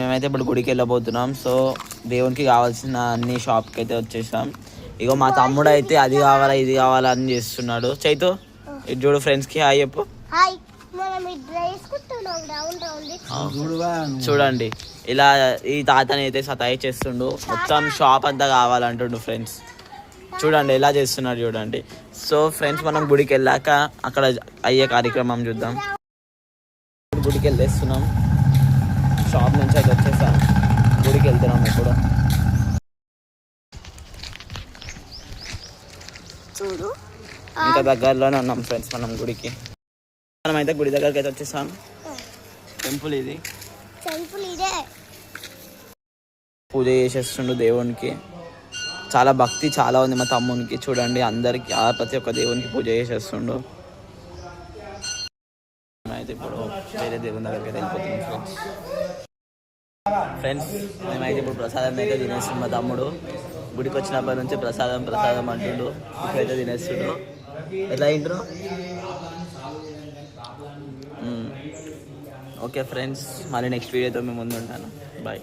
మేమైతే ఇప్పుడు గుడికి వెళ్ళబోతున్నాం. సో దేవునికి కావాల్సిన అన్ని షాప్కి అయితే వచ్చేసాం. ఇగో మా తమ్ముడు అయితే అది కావాలా ఇది కావాలా అని చేస్తున్నాడు. చైతు ఇది చూడు, ఫ్రెండ్స్కి హాయ్ చెప్పు. చూడండి ఇలా ఈ తాతని అయితే సతాయి చేస్తుండు. మొత్తం షాప్ అంతా కావాలంటుండు ఫ్రెండ్స్. చూడండి ఎలా చేస్తున్నాడు చూడండి. సో ఫ్రెండ్స్ మనం గుడికి వెళ్ళాక అక్కడ అయ్యే కార్యక్రమం చూద్దాం. గుడికి వెళ్ళేస్తున్నాం. షాప్ నుంచి అయితే వచ్చేసాం. గుడికి వెళ్తున్నాం ఇప్పుడు. చూడు ఇంకా దగ్గరలోనే ఉన్నాం ఫ్రెండ్స్ మనం గుడికి. మనమైతే గుడి దగ్గరికి అయితే వచ్చేసాం. టెంపుల్ ఇది. పూజ చేసేస్తుండు దేవునికి. చాలా భక్తి చాలా ఉంది మా తమ్మునికి. చూడండి అందరికి ప్రతి ఒక్క దేవునికి పూజ చేసేస్తుండు. అయితే ఇప్పుడు వేరే దేవుని దగ్గరికి వెళ్ళిపోతున్నాం ఫ్రెండ్స్. మేమైతే ఇప్పుడు ప్రసాదం అయితే తినేస్తుండు. మా తమ్ముడు గుడికి వచ్చినప్పటి నుంచి ప్రసాదం ప్రసాదం అంటుండు. ఇప్పుడైతే తినేస్తుండు. ఎట్లా తింటున్నావు? ఓకే ఫ్రెండ్స్, మళ్ళీ నెక్స్ట్ వీడియోతో మేము ముందు ఉంటాను. బాయ్.